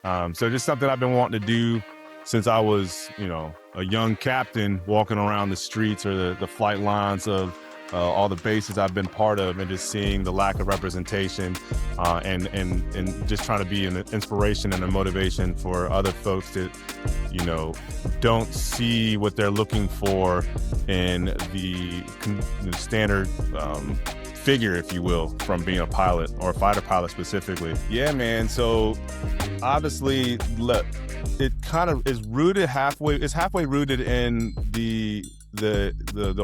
So just something I've been wanting to do since I was, a young captain walking around the streets or the flight lines of all the bases I've been part of, and just seeing the lack of representation, and just trying to be an inspiration and a motivation for other folks that, don't see what they're looking for in the standard figure, if you will, from being a pilot or a fighter pilot specifically. Yeah, man. So obviously, look, it kind of is rooted halfway. It's halfway rooted in the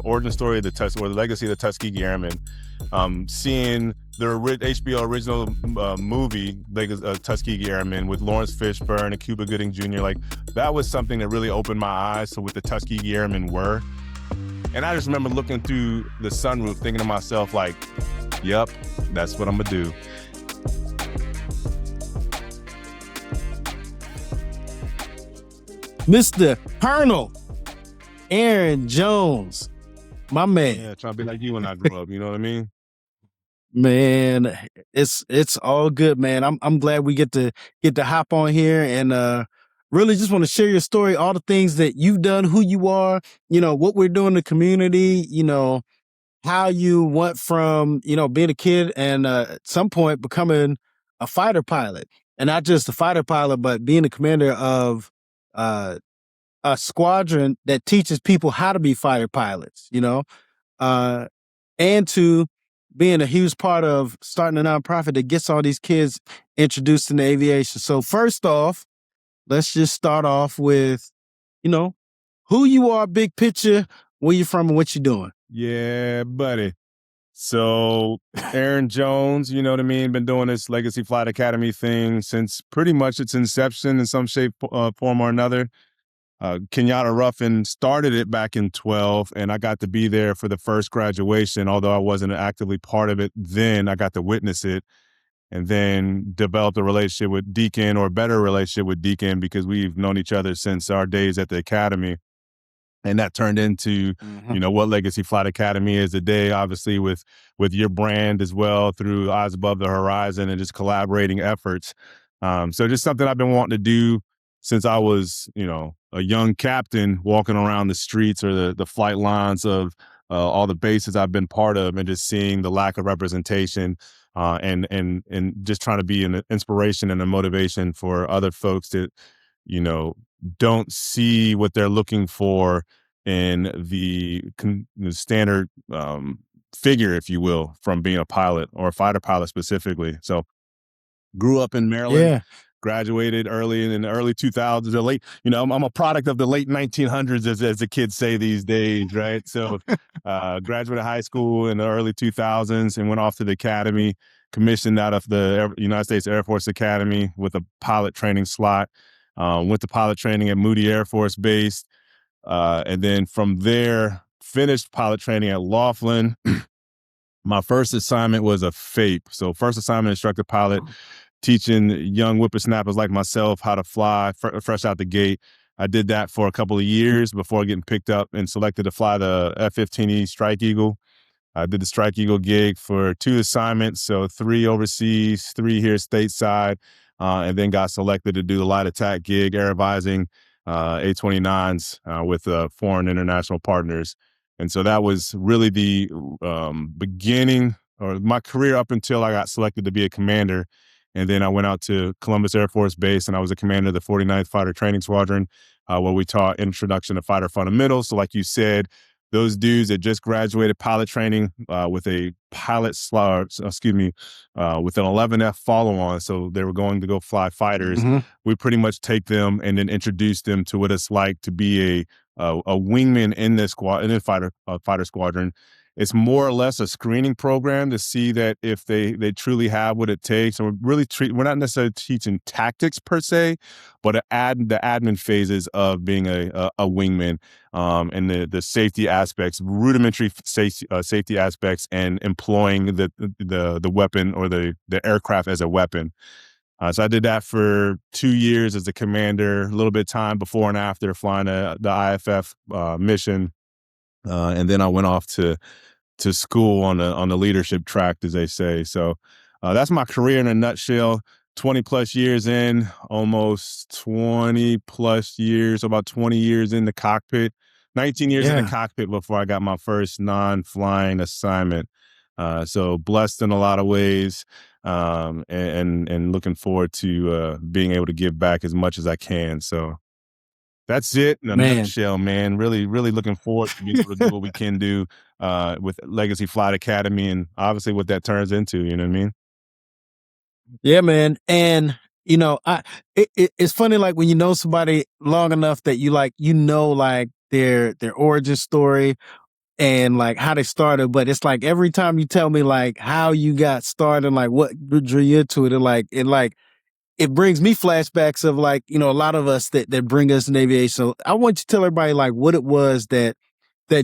origin story of or the legacy of the Tuskegee Airmen. Seeing the HBO original movie, Tuskegee Airmen, with Lawrence Fishburne and Cuba Gooding Jr., like that was something that really opened my eyes to what the Tuskegee Airmen were. And I just remember looking through the sunroof, thinking to myself, like, yep, that's what I'm gonna do. Mr. Colonel Aaron Jones, my man. Yeah, trying to be like you when I grew up, you know what I mean? Man, it's all good, man. I'm glad we get to hop on here and really just want to share your story, all the things that you've done, who you are, what we're doing in the community, how you went from, being a kid and at some point becoming a fighter pilot. And not just a fighter pilot, but being a commander of a squadron that teaches people how to be fighter pilots, and to being a huge part of starting a nonprofit that gets all these kids introduced into aviation. So first off, let's just start off with, who you are, big picture, where you're from, and what you're doing. Yeah, buddy. So Aaron Jones, you know what I mean? Been doing this Legacy Flight Academy thing since pretty much its inception in some shape, form or another. Kenyatta Ruffin started it back in 12, and I got to be there for the first graduation. Although I wasn't actively part of it then, I got to witness it, and then developed a relationship with Deacon, or a better relationship with Deacon, because we've known each other since our days at the academy. And that turned into, what Legacy Flight Academy is today, obviously with your brand as well, through Eyes Above the Horizon and just collaborating efforts. So just something I've been wanting to do since I was, a young captain walking around the streets or the flight lines of all the bases I've been part of, and just seeing the lack of representation, and just trying to be an inspiration and a motivation for other folks that, don't see what they're looking for in the standard figure, if you will, from being a pilot or a fighter pilot specifically. So grew up in Maryland. Yeah. Graduated early in the early 2000s, or late, I'm a product of the late 1900s, as the kids say these days, right? So graduated high school in the early 2000s and went off to the academy, commissioned out of the United States Air Force Academy with a pilot training slot. Went to pilot training at Moody Air Force Base. And then from there, finished pilot training at Laughlin. My first assignment was a FAPE. So first assignment, instructor pilot, teaching young whippersnappers like myself how to fly fresh out the gate. I did that for a couple of years before getting picked up and selected to fly the F-15E Strike Eagle. I did the Strike Eagle gig for 2 assignments, so 3 overseas, 3 here stateside, and then got selected to do the light attack gig, air advising A-29s with foreign international partners. And so that was really the beginning, or my career, up until I got selected to be a commander. And then I went out to Columbus Air Force Base, and I was a commander of the 49th Fighter Training Squadron, where we taught Introduction to Fighter Fundamentals. So like you said, those dudes that just graduated pilot training with a pilot with an 11F follow-on, so they were going to go fly fighters. We pretty much take them and then introduce them to what it's like to be a wingman in this fighter squadron. It's more or less a screening program to see that if they truly have what it takes. And we're not necessarily teaching tactics per se, but the admin phases of being a wingman, and the safety aspects, rudimentary safety aspects, and employing the weapon or the aircraft as a weapon. So I did that for 2 years as a commander, a little bit of time before and after flying the IFF mission. And then I went off to school on the leadership track, as they say. So that's my career in a nutshell. 20 plus years in, almost 20 plus years, about 20 years in the cockpit, 19 years in the Yeah. cockpit before I got my first non-flying assignment. So blessed in a lot of ways, and looking forward to being able to give back as much as I can. So that's it in a Man. nutshell, man. Really, really looking forward to being able to do what we can do with Legacy Flight Academy, and obviously what that turns into. You know what I mean? Yeah, man. And it's funny, like when you know somebody long enough that like their origin story and like how they started, but it's like every time you tell me like how you got started, like what drew you into it, it brings me flashbacks of like, a lot of us that bring us in aviation. So I want you to tell everybody like what it was that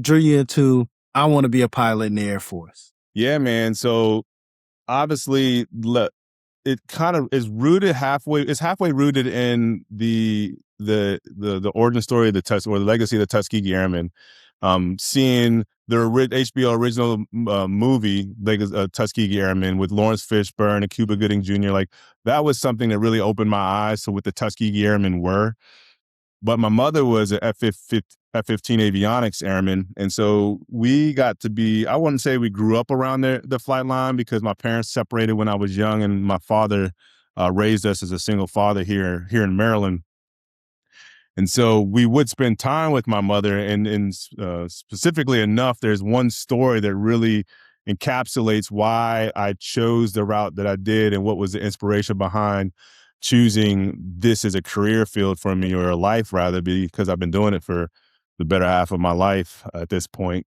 drew you into, I want to be a pilot in the Air Force. Yeah, man. So obviously, it kind of is rooted halfway. It's halfway rooted in the origin story of or the legacy of the Tuskegee Airmen. Seeing the HBO original movie, Tuskegee Airmen, with Lawrence Fishburne and Cuba Gooding Jr., like that was something that really opened my eyes to what the Tuskegee Airmen were. But my mother was an F-15 avionics airman. And so we got to be, I wouldn't say we grew up around the flight line, because my parents separated when I was young, and my father raised us as a single father here in Maryland. And so we would spend time with my mother, and specifically enough, there's one story that really encapsulates why I chose the route that I did and what was the inspiration behind choosing this as a career field for me, or a life rather, because I've been doing it for the better half of my life at this point.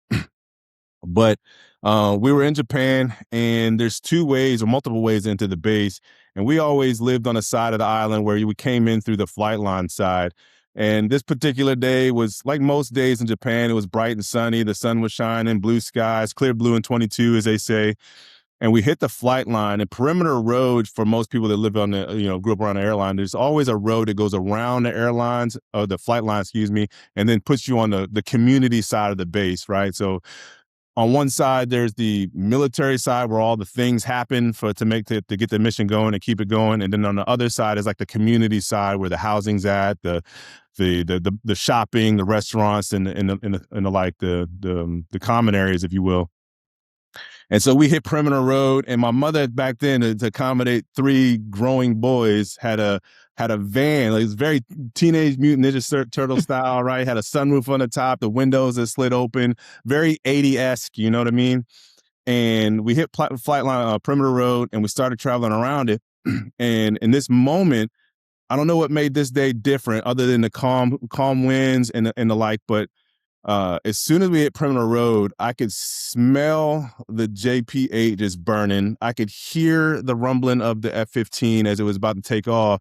But we were in Japan, and there's two ways or multiple ways into the base. And we always lived on a side of the island where we came in through the flight line side. And this particular day was like most days in Japan. It was bright and sunny. The sun was shining, blue skies, clear blue and 22, as they say. And we hit the flight line, and perimeter road, for most people that live on grew up around the airline, there's always a road that goes around the airlines, or the flight line, excuse me, and then puts you on the community side of the base, right? So on one side, there's the military side where all the things happen to get the mission going and keep it going. And then on the other side is like the community side where the housing's at, the shopping, the restaurants, and the common areas, if you will. And so we hit perimeter road, and my mother back then, to accommodate 3 growing boys, had a van. Like, it was very Teenage Mutant Ninja Turtle style, right? Had a sunroof on the top, the windows that slid open, very 80-esque, you know what I mean? And we hit flight line, perimeter road, and we started traveling around it. And in this moment, I don't know what made this day different, other than the calm winds and the like, but as soon as we hit perimeter road, I could smell the JP-8 just burning. I could hear the rumbling of the F-15 as it was about to take off.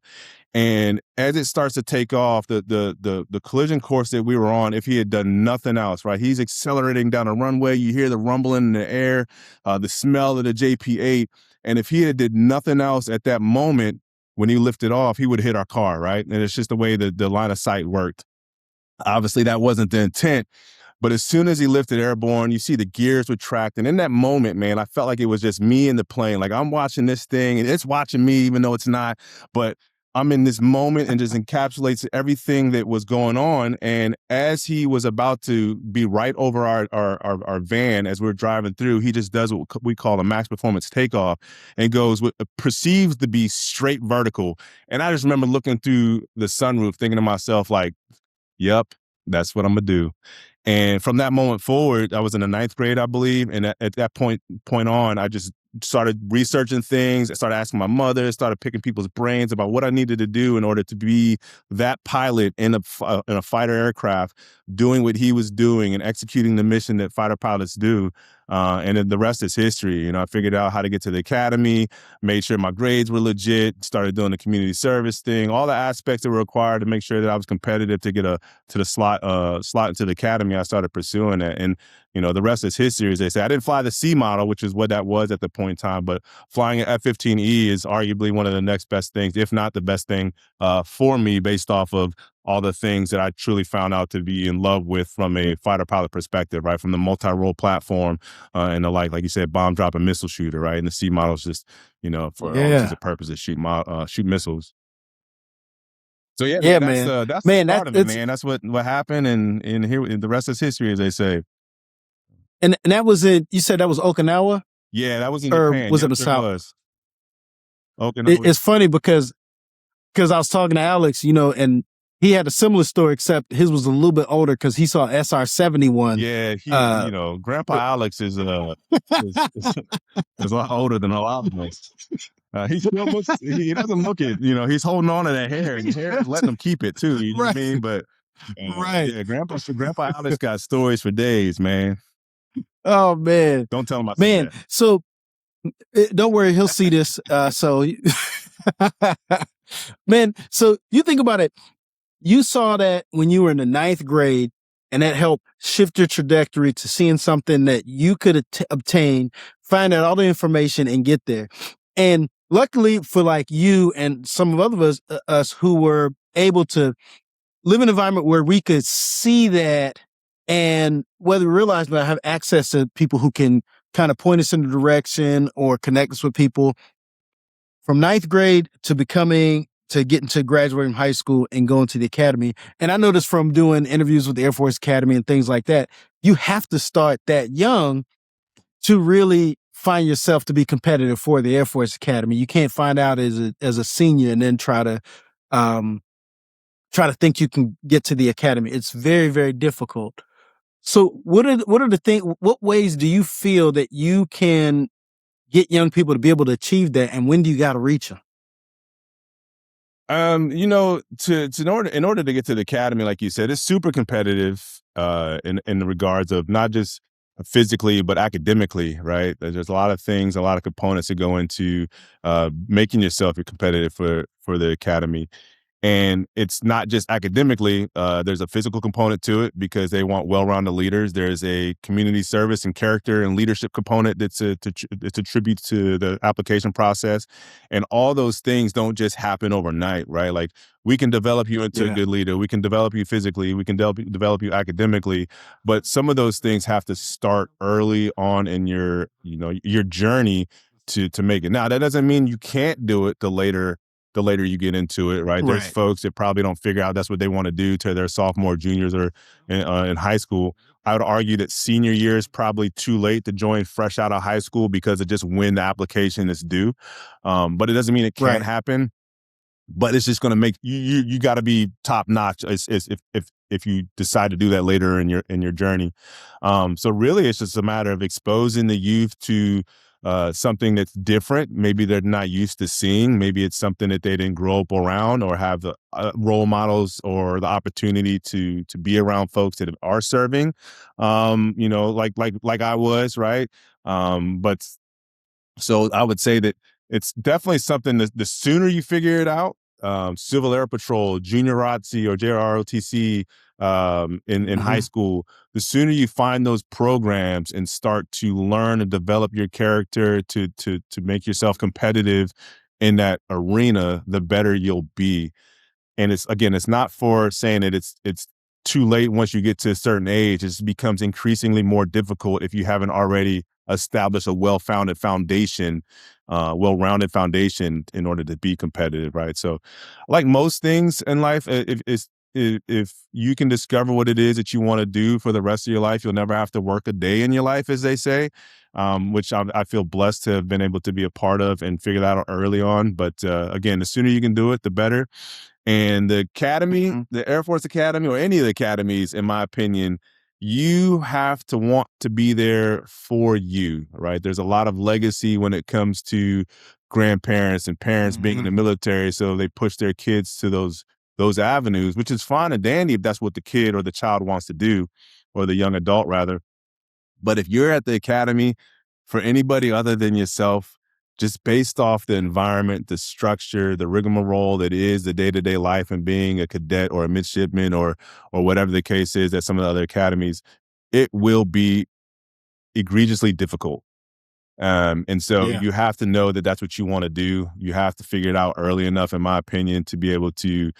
And as it starts to take off, the collision course that we were on, if he had done nothing else, right? He's accelerating down a runway. You hear the rumbling in the air, the smell of the JP-8. And if he had did nothing else at that moment, when he lifted off, he would hit our car, right? And it's just the way the line of sight worked. Obviously, that wasn't the intent. But as soon as he lifted airborne, you see the gears retract. And in that moment, man, I felt like it was just me and the plane. Like, I'm watching this thing, and it's watching me, even though it's not. But I'm in this moment, and just encapsulates everything that was going on. And as he was about to be right over our van as we're driving through, he just does what we call a max performance takeoff, and perceives to be straight vertical. And I just remember looking through the sunroof, thinking to myself, like, yep, that's what I'm going to do. And from that moment forward, I was in the 9th grade, I believe. And at that point on, I just started researching things. I started asking my mother, started picking people's brains about what I needed to do in order to be that pilot in a fighter aircraft, doing what he was doing and executing the mission that fighter pilots do. And then the rest is history. I figured out how to get to the academy, made sure my grades were legit, started doing the community service thing, all the aspects that were required to make sure that I was competitive to get to the slot into the academy. I started pursuing it. And, the rest is history, as they say. I didn't fly the C model, which is what that was at the point in time, but flying an F-15E is arguably one of the next best things, if not the best thing for me, based off of all the things that I truly found out to be in love with from a fighter pilot perspective, right? From the multi-role platform and the like you said, bomb drop and missile shooter, right? And the C model is just, for all intents Yeah. and purposes, shoot missiles. So yeah, Yeah, man, man. that's the Man, start of it, it's man. That's what happened, and here the rest is history, as they say. and that was you said that was Okinawa, Yeah, that was in or Japan. was it Yep, the sure South? was. Okinawa. It's funny because I was talking to Alex, and he had a similar story, except his was a little bit older because he saw SR-71. Yeah, Uh, Grandpa Alex is a lot older than a lot of us. He still looks. He doesn't look it. He's holding on to that hair, and the hair is letting him keep it too. You know what I right, mean? But right. yeah, Grandpa Alex got stories for days, man. Oh man, Don't tell him I said man. that. So don't worry, he'll see this. So, man. So you think about it. You saw that when you were in the 9th grade, and that helped shift your trajectory to seeing something that you could obtain, find out all the information, and get there. And luckily for like you and some of us who were able to live in an environment where we could see that, and whether we realize that I have access to people who can kind of point us in the direction or connect us with people from 9th grade to getting to graduating from high school and going to the academy. And I noticed from doing interviews with the Air Force Academy and things like that, you have to start that young to really find yourself to be competitive for the Air Force Academy. You can't find out as a senior and then try to think you can get to the academy. It's very, very difficult. So what are the things, what ways do you feel that you can get young people to be able to achieve that, and when do you got to reach them? In order to get to the academy, like you said, it's super competitive in the regards of not just physically but academically, right? There's a lot of things, a lot of components that go into making yourself competitive for the academy. And it's not just academically. There's a physical component to it because they want well-rounded leaders. There's a community service and character and leadership component it's a tribute to the application process. And all those things don't just happen overnight, right? Like we can develop you into a Yeah. good leader. We can develop you physically. We can develop you academically. But some of those things have to start early on in your journey to make it. Now, that doesn't mean you can't do it the later you get into it, right? There's Right. folks that probably don't figure out that's what they want to do to their sophomore, juniors, or in high school. I would argue that senior year is probably too late to join fresh out of high school because of just when the application is due. But it doesn't mean it can't Right. happen. But it's just going to make you got to be top notch if you decide to do that later in your journey. So really, it's just a matter of exposing the youth to something that's different. Maybe they're not used to seeing. Maybe it's something that they didn't grow up around or have the role models or the opportunity to be around folks that are serving. Like I was, right. But so I would say that it's definitely something that the sooner you figure it out, Civil Air Patrol, Junior ROTC or JROTC in high Mhm. school, the sooner you find those programs and start to learn and develop your character to make yourself competitive in that arena, the better you'll be. And it's not for saying that it's too late once you get to a certain age. It just becomes increasingly more difficult if you haven't already established a well-rounded foundation in order to be competitive, right? So, like most things in life, if you can discover what it is that you want to do for the rest of your life, you'll never have to work a day in your life, as they say. Which I feel blessed to have been able to be a part of and figure that out early on. But again, the sooner you can do it, the better. And the academy, Mhm. the Air Force Academy, or any of the academies, in my opinion, you have to want to be there for you, right? There's a lot of legacy when it comes to grandparents and parents being in the Mhm. military, so they push their kids to those avenues, which is fine and dandy if that's what the kid or the child wants to do, or the young adult rather. But if you're at the academy for anybody other than yourself, just based off the environment, the structure, the rigmarole that is the day-to-day life and being a cadet or a midshipman or whatever the case is at some of the other academies, it will be egregiously difficult. And so Yeah. you have to know that that's what you want to do. You have to figure it out early enough, in my opinion, to be able to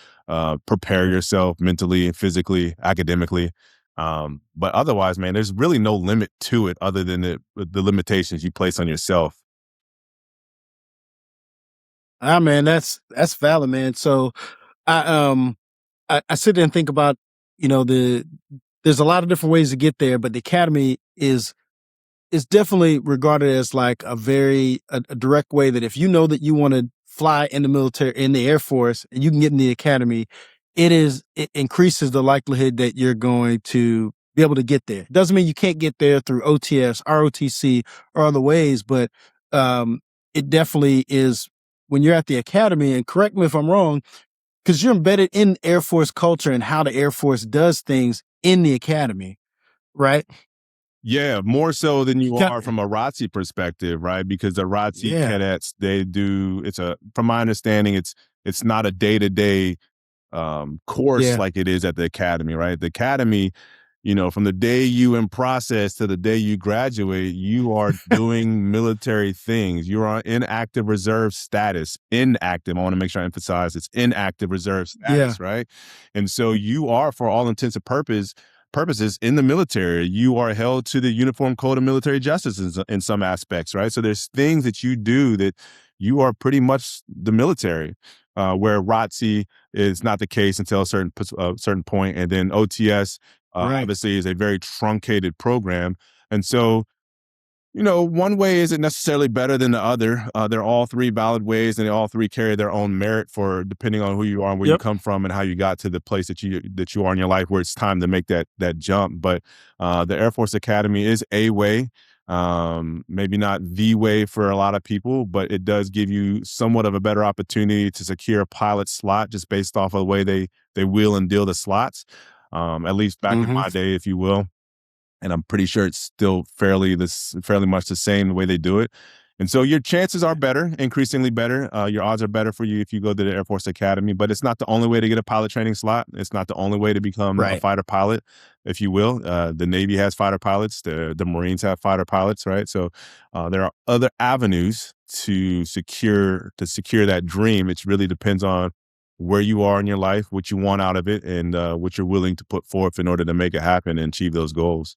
prepare yourself mentally and physically, academically. But otherwise, man, there's really no limit to it other than the limitations you place on yourself. Ah, man, that's valid, man. So I I sit there and think about, there's a lot of different ways to get there, but the academy is definitely regarded as like a direct way that if you know that you want to fly in the military, in the Air Force, and you can get in the academy, it increases the likelihood that you're going to be able to get there. Doesn't mean you can't get there through OTS, ROTC, or other ways, but um, it definitely is when you're at the academy. And correct me if I'm wrong, because you're embedded in Air Force culture and how the Air Force does things in the academy, right? Yeah, more so than You you got, are from a ROTC perspective, right? Because the ROTC yeah, cadets, from my understanding, it's not a day to day course yeah, like it is at the academy, right? The academy, from the day you in process to the day you graduate, you are doing military things. You are in active reserve status. Inactive. I want to make sure I emphasize it's inactive reserve yeah, status, right? And so you are, for all intents and purposes, in the military. You are held to the Uniform Code of Military Justice in some aspects, right? So there's things that you do that you are pretty much the military, where ROTC is not the case until a certain point, and then OTS right. obviously is a very truncated program, and so one way isn't necessarily better than the other. They're all three valid ways, and they all three carry their own merit for depending on who you are and where you Yep. come from and how you got to the place that you are in your life where it's time to make that jump. But the Air Force Academy is a way, maybe not the way for a lot of people, but it does give you somewhat of a better opportunity to secure a pilot slot just based off of the way they wheel and deal the slots. At least back in Hmm. my day, if you will, and I'm pretty sure it's still fairly much the same the way they do it. And so your chances are better, increasingly better. Your odds are better for you if you go to the Air Force Academy, but it's not the only way to get a pilot training slot. It's not the only way to become a Right. fighter pilot, if you will. The Navy has fighter pilots. The Marines have fighter pilots, right? So there are other avenues to secure that dream. It really depends on where you are in your life, what you want out of it, and what you're willing to put forth in order to make it happen and achieve those goals.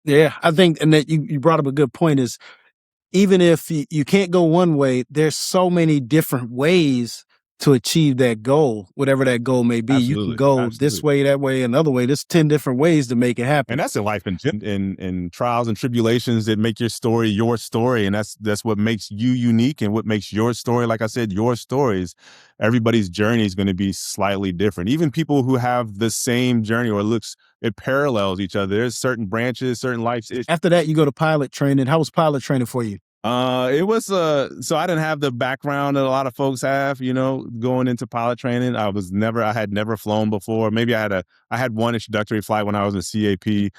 Yeah, I think, and that you brought up a good point is even if you can't go one way, there's so many different ways to achieve that goal, whatever that goal may be. You can Absolutely, go this absolutely. way, that way, another way. There's 10 different ways to make it And happen. that's in life in trials and tribulations that make your story, and that's what makes you unique and what makes your story. Like I said, your stories, everybody's journey is going to be slightly different. Even people who have the same journey or it parallels each other. There's certain branches, certain life issues. After that, you go to pilot training. How was pilot training for you? It was so I didn't have the background that a lot of folks have, going into pilot training. I had never flown before. Maybe I had one introductory flight when I was in CAP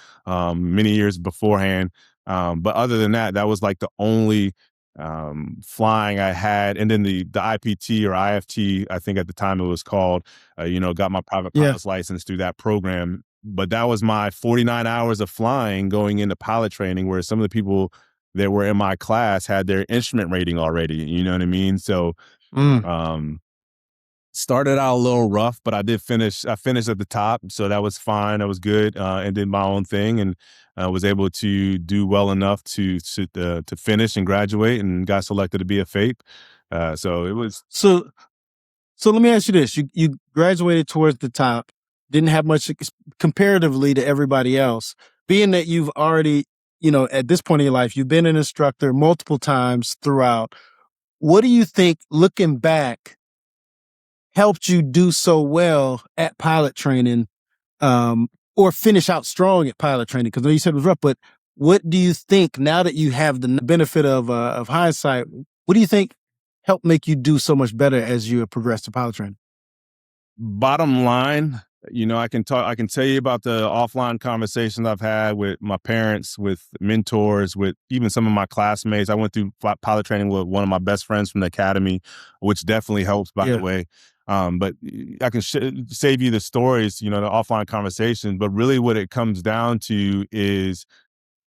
many years beforehand. But other than that, that was like the only flying I had. And then the IPT or IFT, I think at the time it was called, got my private Yeah. pilot's license through that program. But that was my 49 hours of flying going into pilot training, where some of the people that were in my class had their instrument rating already. You know what I mean? So Mm. um started out a little rough, but I finished at the top, so that was fine. That was good. And did my own thing, and was able to do well enough to finish and graduate, and got selected to be a FAPE. So it was. So, so let me ask you this: you graduated towards the top, didn't have much comparatively to everybody else. Being that you've already, at this point in your life, you've been an instructor multiple times throughout. What do you think, looking back, helped you do so well at pilot training, um, or finish out strong at pilot training? Because you said it was rough, but what do you think now that you have the benefit of hindsight? What do you think helped make you do so much better as you progress to pilot training? Bottom line, I can tell you about the offline conversations I've had with my parents, with mentors, with even some of my classmates. I went through pilot training with one of my best friends from the academy, which definitely helps, by the Yeah, way. But I can save you the stories, the offline conversations. But really, what it comes down to is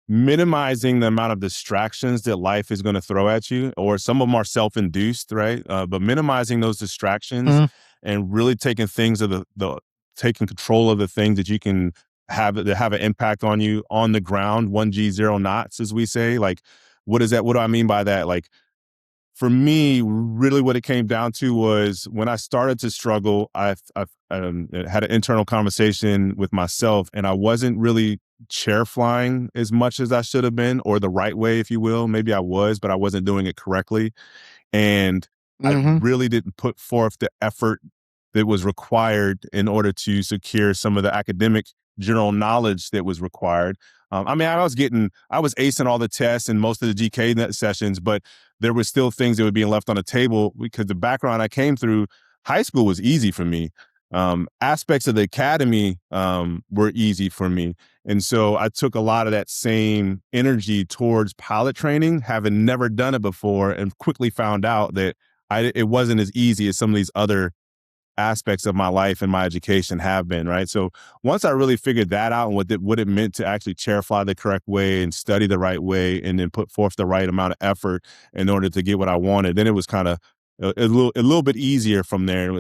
minimizing the amount of distractions that life is going to throw at you, or some of them are self-induced, right? But minimizing those distractions Mhm. and really taking things of the taking control of the things that you can have that have an impact on you on the ground. 1G 0 knots, as we say. Like, what is that? What do I mean by that? Like, for me, really what it came down to was when I started to struggle, I had an internal conversation with myself, and I wasn't really chair flying as much as I should have been, or the right way, if you will. Maybe I was, but I wasn't doing it correctly. And I Mhm. really didn't put forth the effort that was required in order to secure some of the academic general knowledge that was required. I mean, I was acing all the tests and most of the GK sessions, but there were still things that were being left on the table because the background I came through, high school was easy for me. Aspects of the academy were easy for me. And so I took a lot of that same energy towards pilot training, having never done it before, and quickly found out that it wasn't as easy as some of these other aspects of my life and my education have been, right? So once I really figured that out and what it meant to actually chair fly the correct way and study the right way and then put forth the right amount of effort in order to get what I wanted, then it was kind of a little bit easier from there.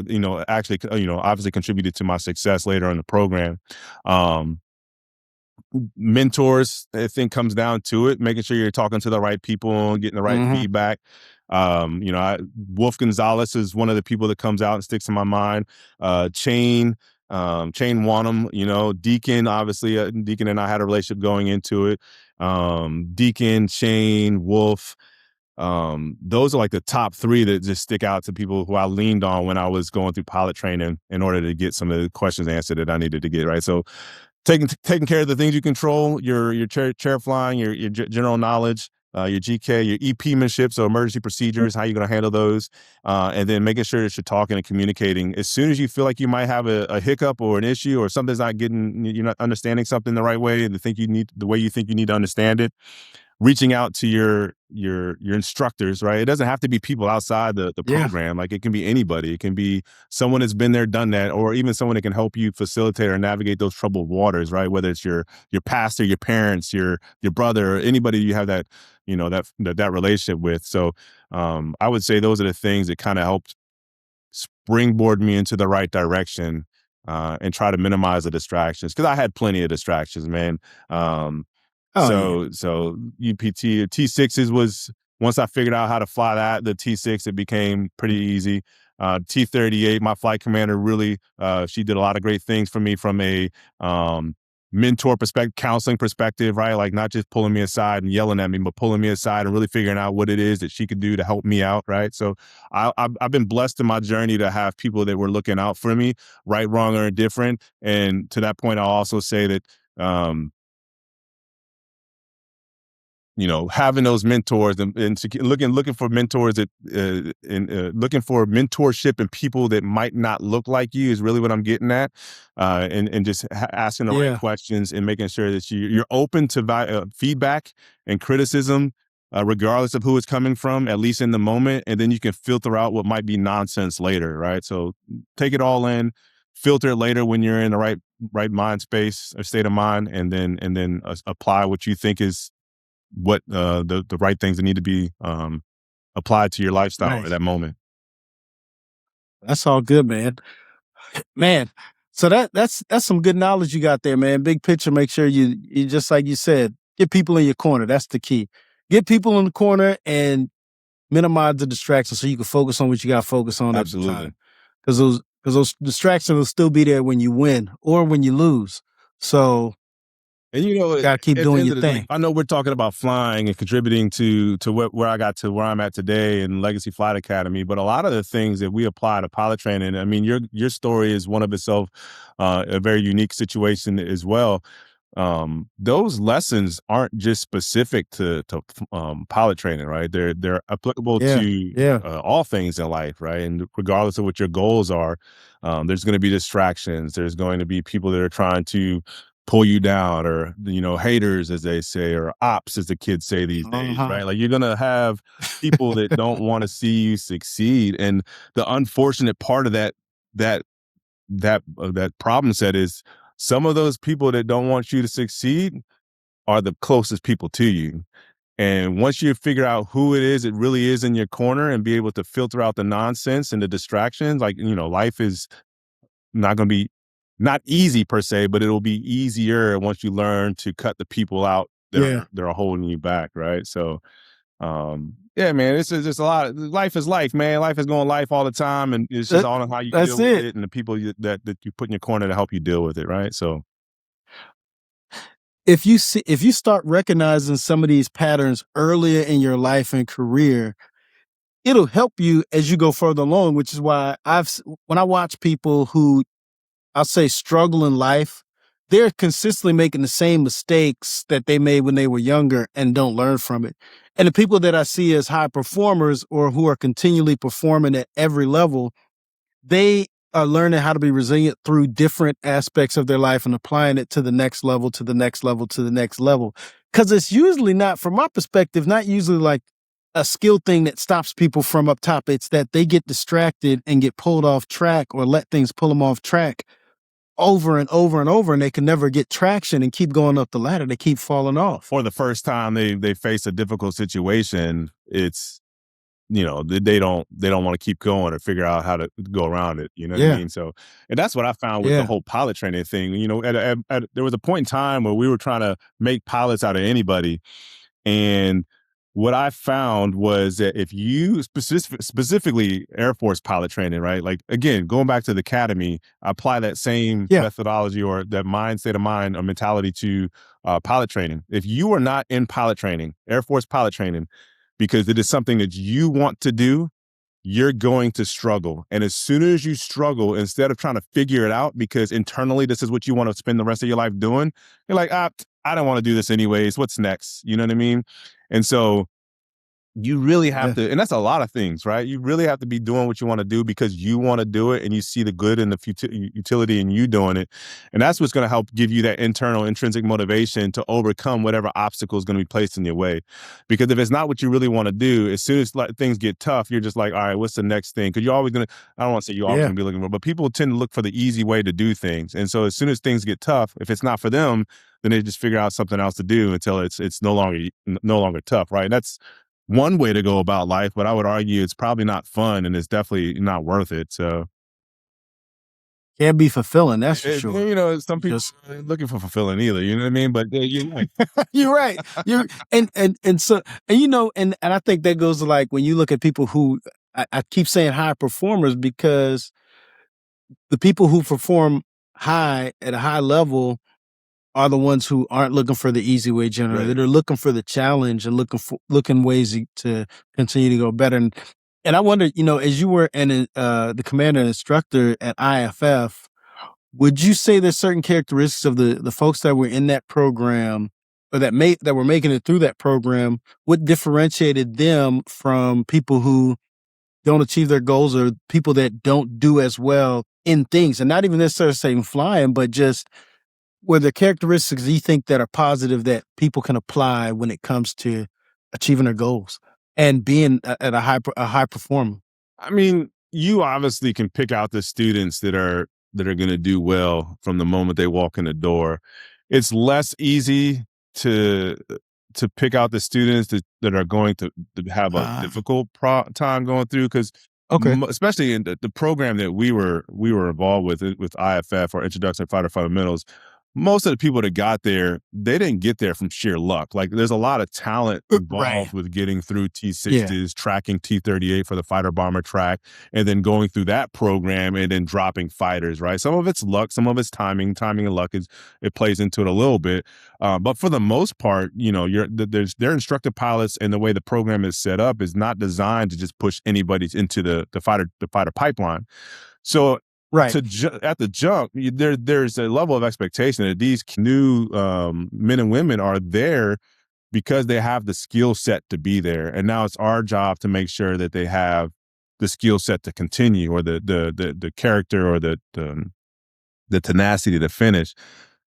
Actually, obviously contributed to my success later in the program. Um, Mentors, I think, comes down to it, making sure you're talking to the right people, getting the right Mhm. feedback. Wolf Gonzalez is one of the people that comes out and sticks in my mind. Chain Wanham, Deacon, obviously, Deacon and I had a relationship going into it. Deacon, Chain, Wolf, those are like the top three that just stick out to people who I leaned on when I was going through pilot training in order to get some of the questions answered that I needed to get, right? So taking care of the things you control, your chair flying, your general knowledge, your GK, your EP-manship, so emergency procedures, how you're going to handle those, and then making sure that you're talking and communicating. As soon as you feel like you might have a hiccup or an issue or something's not getting, you're not understanding something the right way, the way you think you need to understand it, reaching out to your instructors, right? It doesn't have to be people outside the Yeah. program. Like, it can be anybody. It can be someone that's been there, done that, or even someone that can help you facilitate or navigate those troubled waters, right? Whether it's your pastor, your parents, your brother, or anybody you have that, that relationship with. So I would say those are the things that kind of helped springboard me into the right direction, and try to minimize the distractions, because I had plenty of distractions, man. Um, Oh, yeah. so UPT or T6s was, once I figured out how to fly the T6, it became pretty easy. T38, my flight commander really, she did a lot of great things for me from a mentor perspective, counseling perspective, right? Like, not just pulling me aside and yelling at me, but pulling me aside and really figuring out what it is that she could do to help me out, right? So I've been blessed in my journey to have people that were looking out for me, right, wrong, or indifferent. And to that point, I'll also say that, um, having those mentors and looking for mentors that and looking for mentorship and people that might not look like you is really what I'm getting at, and just asking the right Yeah. questions and making sure that you're open to feedback and criticism, regardless of who it's coming from, at least in the moment, and then you can filter out what might be nonsense later, right? So take it all in, filter it later when you're in the right mind space or state of mind, and then apply what you think is what the right things that need to be applied to your lifestyle at Right. that moment. That's all good, man. Man, so that's some good knowledge you got there, man. Big picture, make sure you just like you said, get people in your corner. That's the key. Get people in the corner and minimize the distractions so you can focus on what you got to focus on at the Absolutely. time. Because those distractions will still be there when you win or when you lose. So And gotta keep at the doing end your of the, like, thing. I know we're talking about flying and contributing to where I got to where I'm at today in Legacy Flight Academy, but a lot of the things that we apply to pilot training, I mean, your story is one of itself, a very unique situation as well. Those lessons aren't just specific to pilot training, right? They're applicable Yeah. to Yeah. all things in life, right? And regardless of what your goals are, there's going to be distractions. There's going to be people that are trying to pull you down, or haters, as they say, or ops, as the kids say these days, Uh-huh. right? Like, you're going to have people that don't want to see you succeed, and the unfortunate part of that that problem set is some of those people that don't want you to succeed are the closest people to you. And once you figure out who it really is in your corner and be able to filter out the nonsense and the distractions, like, life is not going to be not easy per se, but it'll be easier once you learn to cut the people out Yeah. that are holding you back. Right. So, yeah, man, it's just a lot. Life is life, man. Life is going life all the time. And it's just That, all on how you that's deal with it. it and the people that you put in your corner to help you deal with it. Right. So, If you start recognizing some of these patterns earlier in your life and career, it'll help you as you go further along, which is why when I watch people who I'll say struggle in life, they're consistently making the same mistakes that they made when they were younger and don't learn from it. And the people that I see as high performers or who are continually performing at every level, they are learning how to be resilient through different aspects of their life and applying it to the next level, to the next level, to the next level. Because it's usually not, from my perspective, not usually like a skill thing that stops people from up top. It's that they get distracted and get pulled off track or let things pull them off track over and over and over, and they can never get traction and keep going up the ladder. They keep falling off. or the first time they face a difficult situation, it's they don't want to keep going or figure out how to go around it. You know what I Yeah. mean? So, and that's what I found with the Yeah. whole pilot training thing. There was a point in time where we were trying to make pilots out of anybody, and what I found was that if you specifically Air Force pilot training, right? Like, again, going back to the academy, I apply that same Yeah. methodology or that state of mind or mentality to pilot training. If you are not in pilot training, Air Force pilot training, because it is something that you want to do, you're going to struggle. And as soon as you struggle, instead of trying to figure it out, because internally this is what you want to spend the rest of your life doing, you're like, I don't want to do this anyways. What's next? You know what I mean? And so you really have Yeah. to, and that's a lot of things, right? You really have to be doing what you want to do because you want to do it and you see the good and the utility in you doing it. And that's what's going to help give you that internal intrinsic motivation to overcome whatever obstacle is going to be placed in your way. Because if it's not what you really want to do, as soon as things get tough, you're just like, all right, what's the next thing? Because you're always going to, I don't want to say you're always Yeah. going to be looking for, but people tend to look for the easy way to do things. And so as soon as things get tough, if it's not for them, then they just figure out something else to do until it's no longer tough, right? And that's one way to go about life, but I would argue it's probably not fun and it's definitely not worth it. So, Can't be fulfilling, that's for sure. some people Just aren't looking for fulfilling either. You know what I mean? But you're right. you're right. You're and so and I think that goes to like when you look at people who I keep saying high performers because the people who perform high at a high level are the ones who aren't looking for the easy way generally. Right. They're looking for the challenge and looking ways to continue to go better. And I wonder, as you were the commander and instructor at IFF, would you say there's certain characteristics of the folks that were in that program or that were making it through that program, what differentiated them from people who don't achieve their goals or people that don't do as well in things, and not even necessarily saying flying, but just were there characteristics you think that are positive that people can apply when it comes to achieving their goals and being at a high performer? I mean, you obviously can pick out the students that are going to do well from the moment they walk in the door. It's less easy to pick out the students that are going to have a difficult time going through because Okay. especially in the program that we were involved with IFF or Introduction to Fighter Fundamentals, most of the people that got there, they didn't get there from sheer luck. Like there's a lot of talent Right. involved with getting through Yeah. T-60s, tracking T-38 for the fighter bomber track, and then going through that program and then dropping fighters, right? Some of it's luck, some of it's timing. Timing and luck it plays into it a little bit. But for the most part, they're instructed pilots, and the way the program is set up is not designed to just push anybody into the fighter pipeline. So Right. at the jump, there's a level of expectation that these new men and women are there because they have the skill set to be there, and now it's our job to make sure that they have the skill set to continue, or the character, or the tenacity to finish.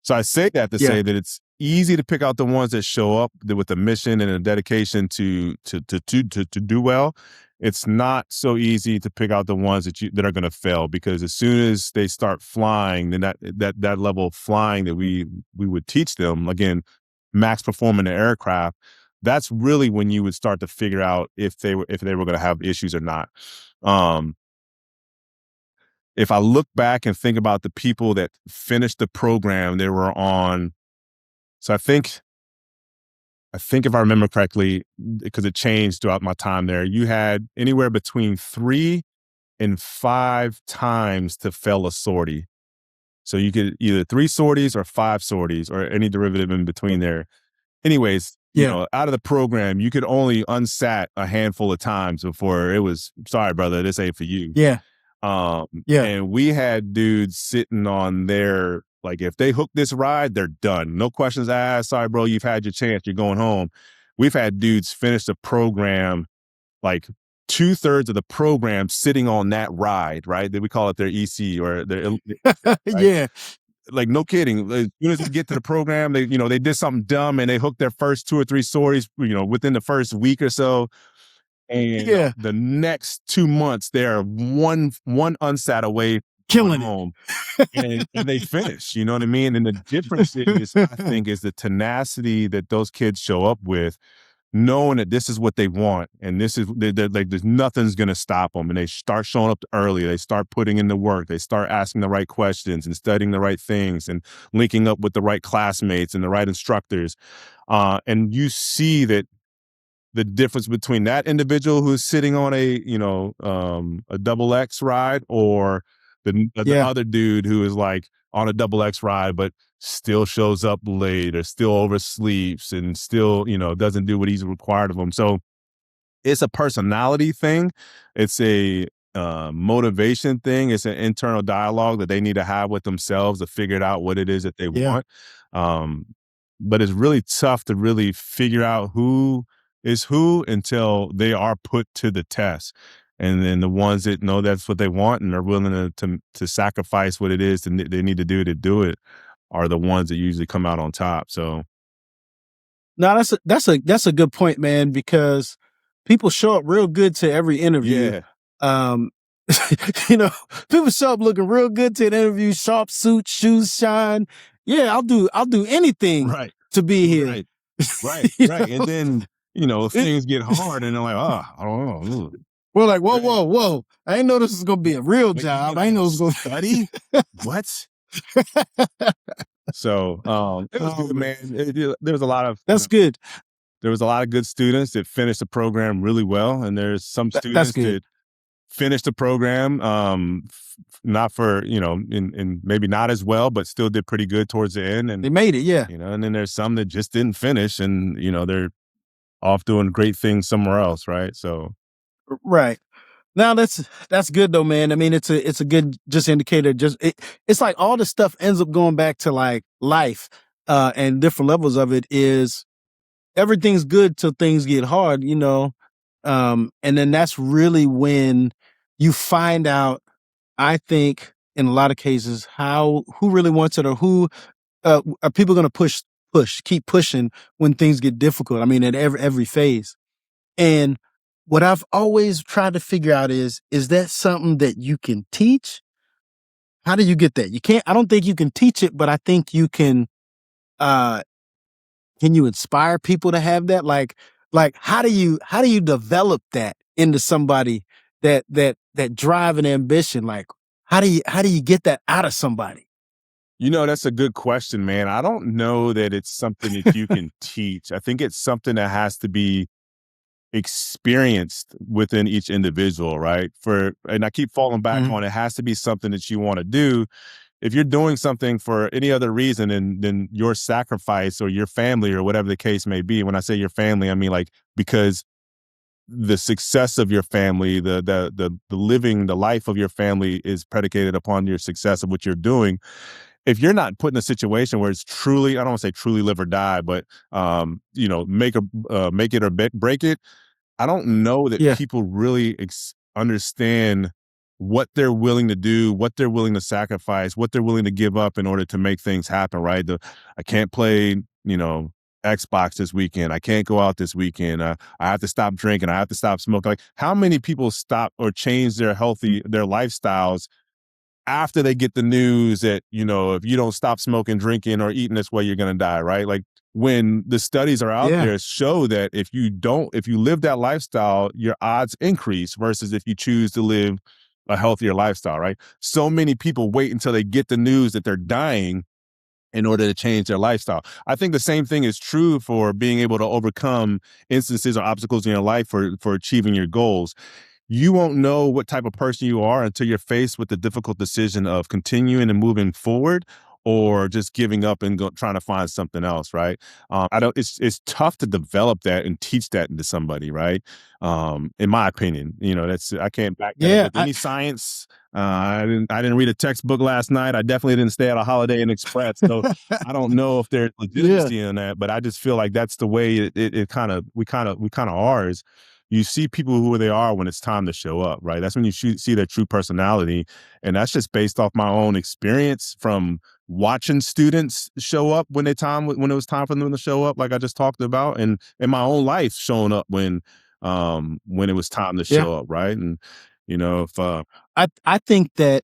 So I say that to say that it's easy to pick out the ones that show up with a mission and a dedication to do well. It's not so easy to pick out the ones that are going to fail, because as soon as they start flying, then that level of flying that we would teach them, again, max performing the aircraft, that's really when you would start to figure out if they were going to have issues or not. Um, if I look back and think about the people that finished the program, they were on. So I think if I remember correctly, because it changed throughout my time there, you had anywhere between 3 and 5 times to fail a sortie. So you could either 3 sorties or 5 sorties or any derivative in between there. Anyways, Yeah. out of the program, you could only unsat a handful of times before it was, sorry, brother, this ain't for you. Yeah. Yeah. And we had dudes sitting on their, like, if they hook this ride, they're done. No questions asked. Sorry, bro, you've had your chance. You're going home. We've had dudes finish the program, like 2/3 of the program sitting on that ride, right? That we call it their EC or their, right? Yeah. Like, no kidding. As soon as they get to the program, they did something dumb and they hooked their first 2 or 3 sorties, within the first week or so. And Yeah. the next 2 months, they're one unsat away from going Killing it. home, and they finish. You know what I mean? And the difference is, I think, is the tenacity that those kids show up with, knowing that this is what they want, and this is they're like, there's nothing's gonna stop them, and they start showing up early. They start putting in the work. They start asking the right questions and studying the right things and linking up with the right classmates and the right instructors. And you see that the difference between that individual who's sitting on a double X ride, or the Yeah. other dude who is like on a double X ride, but still shows up late or still oversleeps and still, doesn't do what he's required of him. So it's a personality thing. It's a motivation thing. It's an internal dialogue that they need to have with themselves to figure out what it is that they Yeah. want. Um, but it's really tough to really figure out who is who until they are put to the test. And then the ones that know that's what they want and are willing to sacrifice what it is they need to do it are the ones that usually come out on top. So No, that's a good point, man, because people show up real good to every interview. yeah, Um, people show up looking real good to an interview, sharp suit, shoes shine. Yeah, I'll do anything right, to be here. right, right, You right. And know? then things get hard, and they're like, oh, I don't know. We're like, whoa, Right. whoa, whoa. I didn't know this was gonna be a real Wait, job. I didn't know it was gonna study. What? So it was Oh, good, man. There was a lot of That's good. there was a lot of good students that finished the program really well, and there's some That's students good. that finished the program not for in maybe not as well, but still did pretty good towards the end. They And made it, yeah. and then there's some that just didn't finish, and they're off doing great things somewhere else, right? So Right. Now that's good though, man. I mean, it's a good just indicator. It's like all the stuff ends up going back to like life, and different levels of it is everything's good till things get hard, and then that's really when you find out, I think, in a lot of cases, who really wants it, or who are people going to keep pushing when things get difficult. I mean, at every phase. And what I've always tried to figure out is that something that you can teach? How do you get that? You can't, I don't think you can teach it, but I think you uh, can you inspire people to have that? Like how do you develop that into somebody that drive and ambition? Like, how do you get that out of somebody? that's a good question, man. I don't know that it's something that you can teach. I think it's something that has to be experienced within each individual, right? And I keep falling back Mhm. on, it has to be something that you want to do. If you're doing something for any other reason than your sacrifice or your family or whatever the case may be, when I say your family, I mean like because the success of your family, the living the life of your family is predicated upon your success of what you're doing. If you're not put in a situation where it's truly, I don't want to say truly live or die, but make it or break it, I don't know that Yeah. people really understand what they're willing to do, what they're willing to sacrifice, what they're willing to give up in order to make things happen, right? I can't play, Xbox this weekend. I can't go out this weekend. I have to stop drinking. I have to stop smoking. Like, how many people stop or change their lifestyles after they get the news that, if you don't stop smoking, drinking, or eating this way, you're going to die, right? Like, when the studies are out Yeah. there show that if you live that lifestyle, your odds increase versus if you choose to live a healthier lifestyle, right? So many people wait until they get the news that they're dying in order to change their lifestyle. I think the same thing is true for being able to overcome instances or obstacles in your life for achieving your goals. You won't know what type of person you are until you're faced with the difficult decision of continuing and moving forward or just giving up and trying to find something else, right? I don't. It's tough to develop that and teach that into somebody, right? In my opinion, I can't back that up Yeah. with any science. I didn't read a textbook last night. I definitely didn't stay at a Holiday Inn Express, so I don't know if there's Yeah. legitimacy in that. But I just feel like that's the way it kind of we kind of are. Is you see people who they are when it's time to show up, right? That's when you see their true personality, and that's just based off my own experience from watching students show up when it was time for them to show up, like I just talked about, and in my own life showing up when it was time to Yeah. show up, right? And if I think that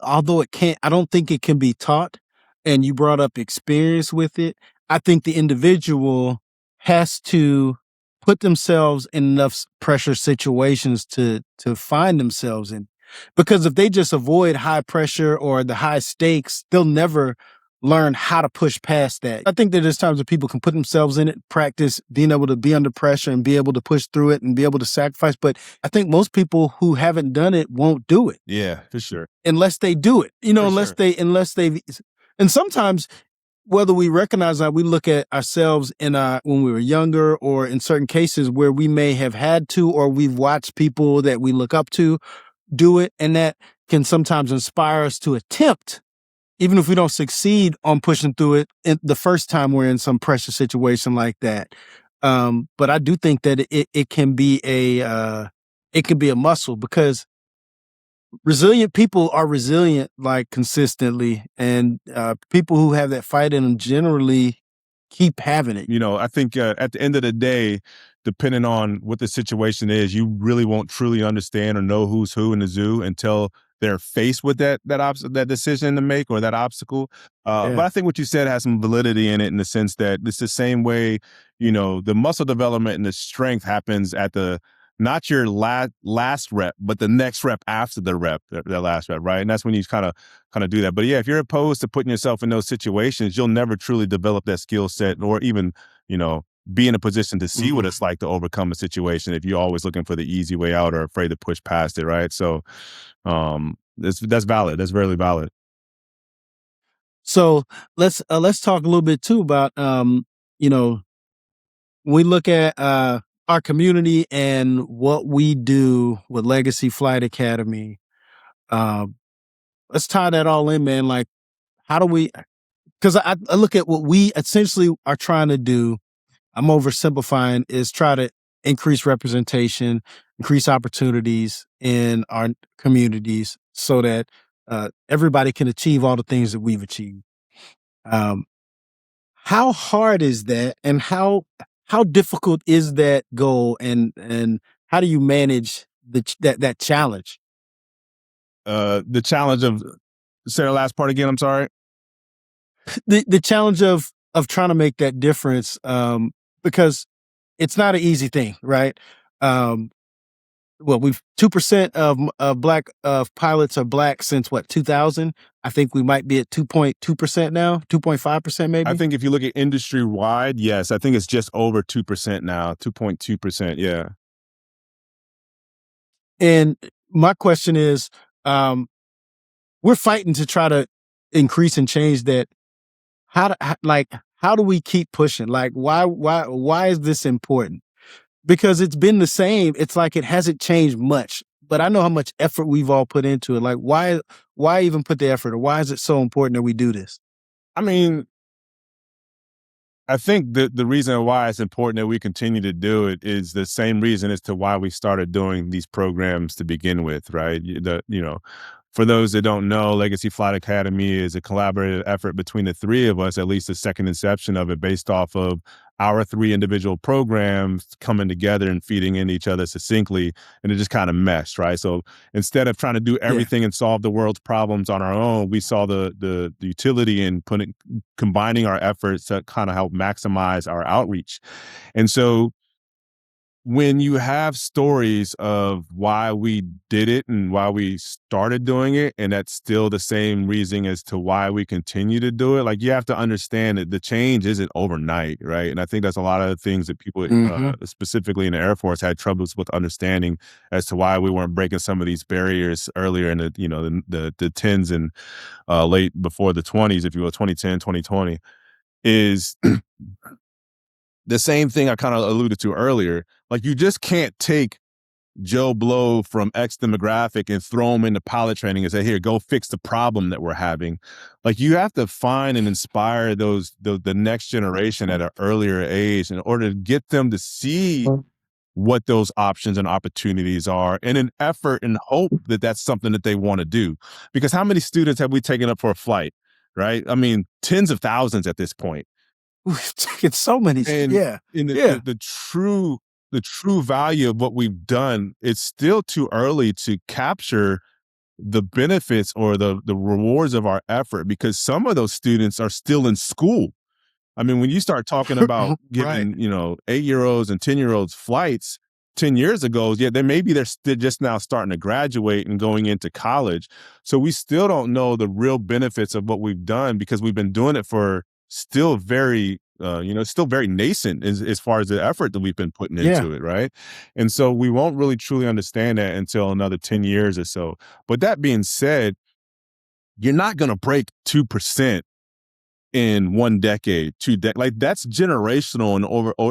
although it can't, I don't think it can be taught. And you brought up experience with it. I think the individual has to put themselves in enough pressure situations to find themselves in. Because if they just avoid high pressure or the high stakes, they'll never learn how to push past that. I think that there's times where people can put themselves in it, practice being able to be under pressure and be able to push through it and be able to sacrifice. But I think most people who haven't done it won't do it yeah, for sure, unless they do it, for unless sure. they, and sometimes whether we recognize that we look at ourselves when we were younger or in certain cases where we may have had to, or we've watched people that we look up to do it. And that can sometimes inspire us to attempt, even if we don't succeed on pushing through it the first time we're in some pressure situation like that. But I do think that it can be it can be a muscle, because resilient people are resilient like consistently, and people who have that fight in them generally keep having it. I think at the end of the day, depending on what the situation is, you really won't truly understand or know who's who in the zoo until they're faced with that decision to make or that obstacle. But Yeah. I think what you said has some validity in it, in the sense that it's the same way, the muscle development and the strength happens at the not your last rep, but the next rep after the last rep, right? And that's when you kind of do that. But yeah, if you're opposed to putting yourself in those situations, you'll never truly develop that skill set, or even, be in a position to see what Mhm. it's like to overcome a situation if you're always looking for the easy way out or afraid to push past it, right? So that's valid. That's really valid. So let's talk a little bit too about you know we look at our community and what we do with Legacy Flight Academy. Uh, let's tie that all in, man. Like, how do we? Because I look at what we essentially are trying to do. I'm oversimplifying, is try to increase representation, increase opportunities in our communities so that everybody can achieve all the things that we've achieved. Um, how hard is that, and how difficult is that goal, and how do you manage that challenge? The challenge of say the last part again. I'm sorry. The challenge of trying to make that difference, because it's not an easy thing, right? Um, well, we've 2% of black of pilots are black since what, 2000. I think we might be at 2.2% now, 2.5% I maybe. think if you look at industry wide, yes, I think it's just over 2% now, 2.2%. Yeah. And my question is, um, we're fighting to try to increase and change that. How do we keep pushing? Like, why is this important? Because it's been the same. It's like it hasn't changed much. But I know how much effort we've all put into it. Like, why even put the effort, or why is it so important that we do this? I mean, I think the reason why it's important that we continue to do it is the same reason as to why we started doing these programs to begin with, right? For those that don't know, Legacy Flight Academy is a collaborative effort between the three of us, at least the second inception of it, based off of our 3 individual programs coming together and feeding into each other succinctly, and it just kind of meshed, right? So instead of trying to do Yeah. everything and solve the world's problems on our own, we saw the utility in combining our efforts to kind of help maximize our outreach. And so when you have stories of why we did it and why we started doing it, and that's still the same reason as to why we continue to do it, like, you have to understand that the change isn't overnight, right? And I think that's a lot of the things that people, Mm-hmm. specifically in the Air Force, had troubles with understanding as to why we weren't breaking some of these barriers earlier in the tens and late before the 20s, if you will, 2010, 2020, is the same thing I kind of alluded to earlier. Like, you just can't take Joe Blow from X demographic and throw him into pilot training and say, here, go fix the problem that we're having. Like, you have to find and inspire the next generation at an earlier age in order to get them to see what those options and opportunities are, in an effort and hope that that's something that they want to do. Because how many students have we taken up for a flight, right? I mean, tens of thousands at this point. We've taken so many. And Yeah. in Yeah. the true value of what we've done, it's still too early to capture the benefits or the rewards of our effort, because some of those students are still in school. I mean, when you start talking about Right. giving, 8-year-olds and 10-year-olds flights 10 years ago, yeah, then maybe they're still just now starting to graduate and going into college. So we still don't know the real benefits of what we've done, because we've been doing it for still very, still very nascent as far as the effort that we've been putting Yeah. into it, right? And so we won't really truly understand that until another 10 years or so. But that being said, you're not going to break 2% in 1 decade, like, that's generational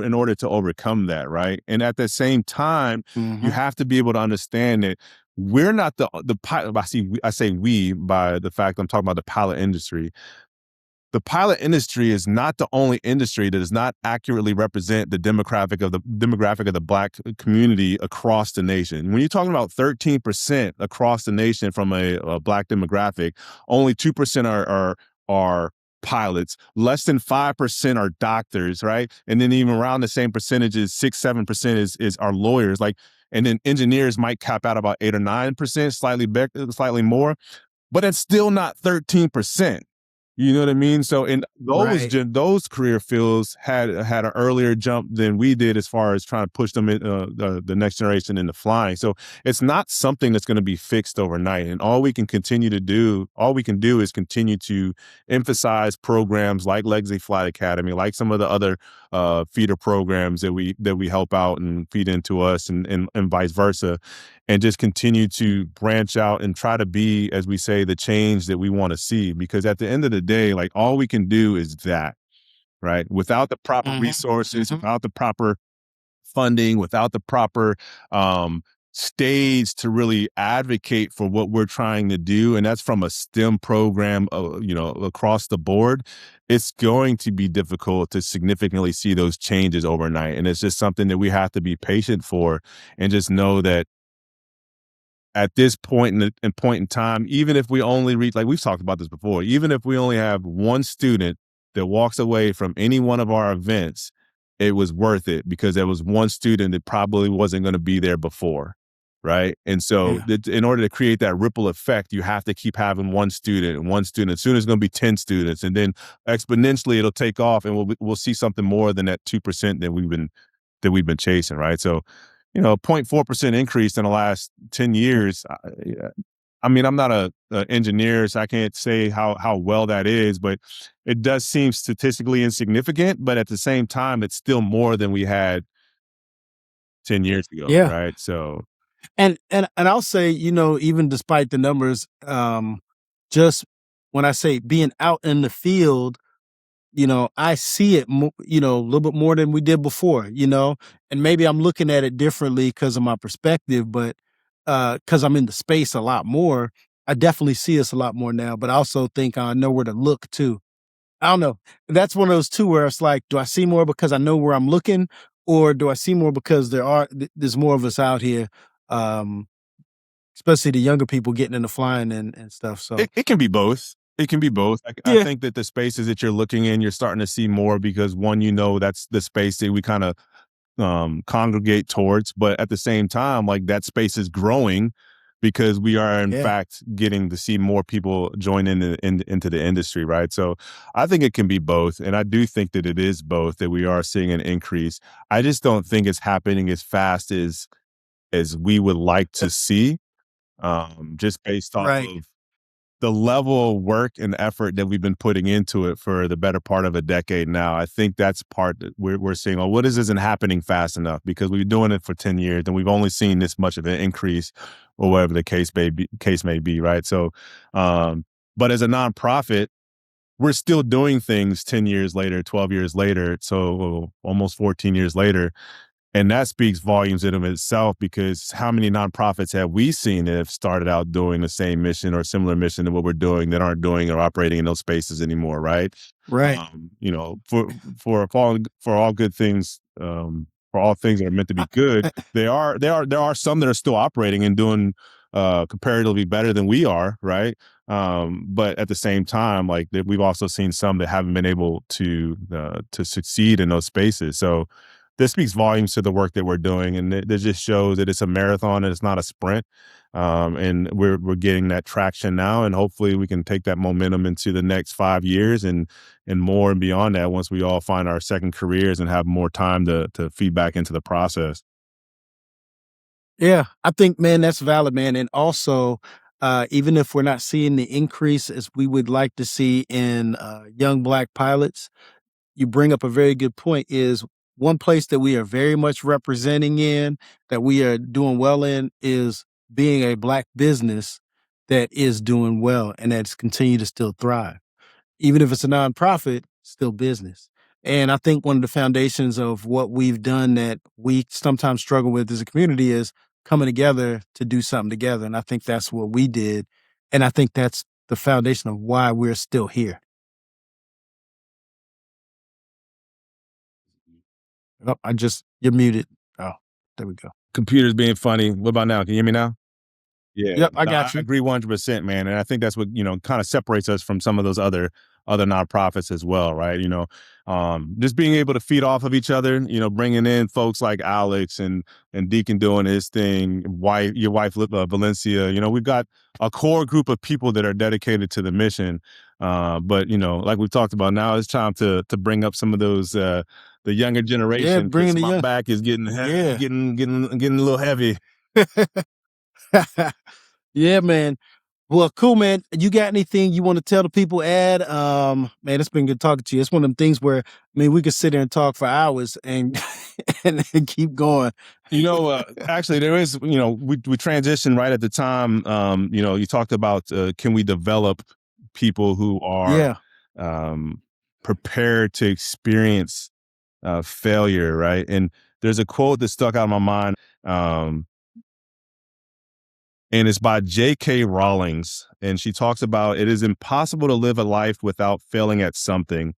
in order to overcome that, right? And at the same time, you Mm-hmm. have to be able to understand that we're not the pilot. I say we by the fact I'm talking about the pilot industry. The pilot industry is not the only industry that does not accurately represent the demographic of the Black community across the nation. When you're talking about 13% across the nation from a Black demographic, only 2% are pilots. Less than 5% are doctors, right? And then even around the same percentages, 6-7% is our lawyers. Like, and then engineers might cap out about 8 or 9%, slightly more, but it's still not 13%. You know what I mean? So in Right. those career fields had an earlier jump than we did as far as trying to push them in, the next generation into flying. So it's not something that's going to be fixed overnight. And all we can do is continue to emphasize programs like Legacy Flight Academy, like some of the other feeder programs that we help out and feed into us, and vice versa, and just continue to branch out and try to be, as we say, the change that we want to see. Because at the end of the day, like, all we can do is that, right? Without the proper Mm-hmm. resources, Mm-hmm. without the proper funding, without the proper stage to really advocate for what we're trying to do, and that's from a STEM program, across the board, it's going to be difficult to significantly see those changes overnight. And it's just something that we have to be patient for, and just know that at this point in time, even if we only reach, like we've talked about this before, even if we only have one student that walks away from any one of our events, it was worth it, because there was one student that probably wasn't going to be there before. Right. And so Yeah. in order to create that ripple effect, you have to keep having one student and one student. Soon it's going to be 10 students, and then exponentially it'll take off, and we'll see something more than that 2% that we've been chasing. Right. So, 0.4% increase in the last 10 years. Yeah, I mean, I'm not a engineer, so I can't say how well that is, but it does seem statistically insignificant. But at the same time, it's still more than we had 10 years ago, Yeah. right? So And I'll say, even despite the numbers, just when I say being out in the field, I see it, a little bit more than we did before, and maybe I'm looking at it differently because of my perspective, but because I'm in the space a lot more, I definitely see us a lot more now. But I also think I know where to look too. I don't know. That's one of those two where it's like, do I see more because I know where I'm looking, or do I see more because there's more of us out here, um, especially the younger people getting into flying and stuff. So it can be both. It can be both. I Yeah, think that the spaces that you're looking in, you're starting to see more because one, that's the space that we kind of congregate towards, but at the same time, like that space is growing because we are in yeah, fact getting to see more people join into the industry, right? So I think it can be both, and I do think that it is both, that we are seeing an increase. I just don't think it's happening as fast as we would like to see, just based off right, of the level of work and effort that we've been putting into it for the better part of a decade now. I think that's part that we're seeing, oh, what isn't happening fast enough because we've been doing it for 10 years and we've only seen this much of an increase or whatever the case may be, right? So, but as a nonprofit, we're still doing things 10 years later, 12 years later, so almost 14 years later, and that speaks volumes in of itself because how many nonprofits have we seen that have started out doing the same mission or similar mission to what we're doing that aren't doing or operating in those spaces anymore, right? right. For all good things, for all things that are meant to be good, there are some that are still operating and doing comparatively better than we are, right? But at the same time, like we've also seen some that haven't been able to succeed in those spaces. So this speaks volumes to the work that we're doing, and it just shows that it's a marathon and it's not a sprint. And we're getting that traction now, and hopefully we can take that momentum into the next 5 years and more and beyond that. Once we all find our second careers and have more time to feed back into the process. Yeah, I think, man, that's valid, man. And also, even if we're not seeing the increase as we would like to see in young Black pilots, you bring up a very good point. Is one place that we are very much representing in, that we are doing well in, is being a Black business that is doing well and that's continue to still thrive. Even if it's a nonprofit, still business. And I think one of the foundations of what we've done that we sometimes struggle with as a community is coming together to do something together. And I think that's what we did. And I think that's the foundation of why we're still here. Oh, you're muted. Oh, there we go. Computers being funny. What about now? Can you hear me now? Yeah, Yep, I no, I got you. agree 100%, man, and I think that's what, kind of separates us from some of those other nonprofits as well, right? Just being able to feed off of each other, bringing in folks like Alex and Deacon doing his thing, your wife Valencia, we've got a core group of people that are dedicated to the mission. But like we talked about, now it's time to bring up some of those the younger Yeah, generation bringing because the my young. back is getting Yeah. getting a little heavy. Yeah, man. Well, cool, man. You got anything you want to tell the people, Ed? Man, it's been good talking to you. It's one of them things where, I mean, we could sit there and talk for hours and and keep going. Actually, there is, we transitioned right at the time. You talked about can we develop people who are Yeah. um, prepared to experience failure, right? And there's a quote that stuck out in my mind, and it's by J.K. Rawlings, and she talks about it is impossible to live a life without failing at something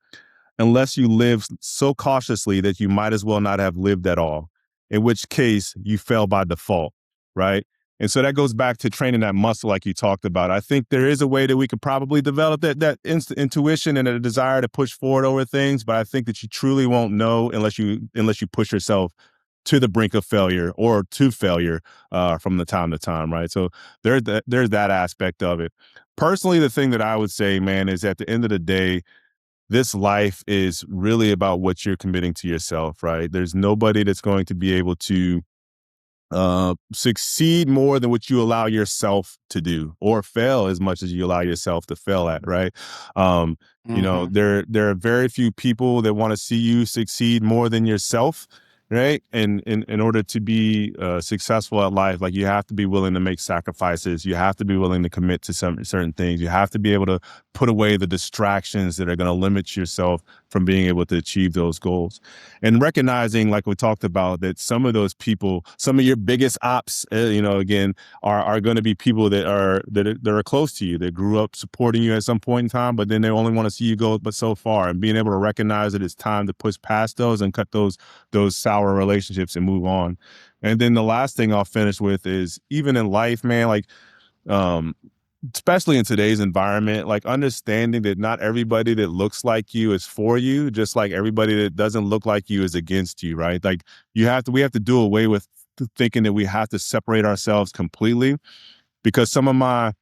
unless you live so cautiously that you might as well not have lived at all, in which case you fail by default, right? And so that goes back to training that muscle like you talked about. I think there is a way that we could probably develop that intuition and a desire to push forward over things, but I think that you truly won't know unless you push yourself to the brink of failure or to failure from the time to time, right? So there's that aspect of it. Personally, the thing that I would say, man, is at the end of the day, this life is really about what you're committing to yourself, right? There's nobody that's going to be able to succeed more than what you allow yourself to do, or fail as much as you allow yourself to fail at, right? um Hmm. there are very few people that want to see you succeed more than yourself, right? And in order to be successful at life, like, you have to be willing to make sacrifices, you have to be willing to commit to some certain things, you have to be able to put away the distractions that are going to limit yourself from being able to achieve those goals. And recognizing, like we talked about, that some of those people, some of your biggest ops, again, are going to be people that are close to you, that grew up supporting you at some point in time, but then they only want to see you go but so far. And being able to recognize that it's time to push past those and cut those sour relationships and move on. And then the last thing I'll finish with is, even in life, man, like, um especially in today's environment, like understanding that not everybody that looks like you is for you, just like everybody that doesn't look like you is against you, right? Like we have to do away with thinking that we have to separate ourselves completely, because some of my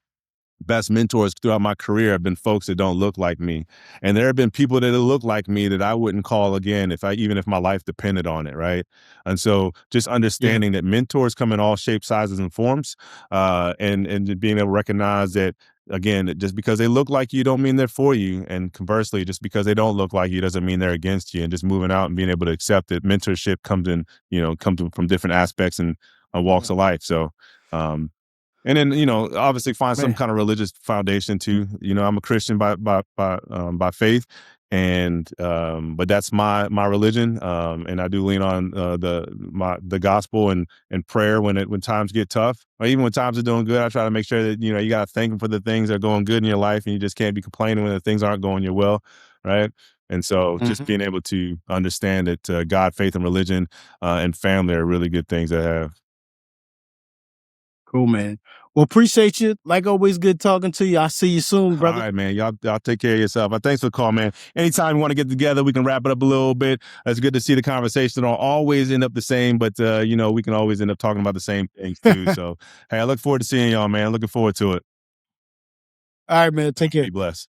best mentors throughout my career have been folks that don't look like me. And there have been people that look like me that I wouldn't call again even if my life depended on it, right? And so just Yeah. understanding that mentors come in all shapes, sizes, and forms, and just being able to recognize that, again, just because they look like you don't mean they're for you. And conversely, just because they don't look like you doesn't mean they're against you. And just moving out and being able to accept that mentorship comes in, from different aspects and walks of life. So, um, and then, obviously find some Man. kind of religious foundation too. I'm a Christian by faith, and but that's my religion, and I do lean on the gospel and prayer when times get tough, or even when times are doing good. I try to make sure that you got to thank him for the things that are going good in your life, and you just can't be complaining when the things aren't going your well, right? And so, just being able to understand that God, faith, and religion and family are really good things to have. Cool, man. Well, appreciate you. Like always, good talking to you. I'll see you soon, All brother. right, man. Y'all take care of yourself. Thanks for the call, man. Anytime you want to get together, we can wrap it up a little bit. It's good to see the conversation don't always end up the same, but we can always end up talking about the same things too. So, hey, I look forward to seeing y'all, man. Looking forward to it. All right, man. Take care. Be blessed.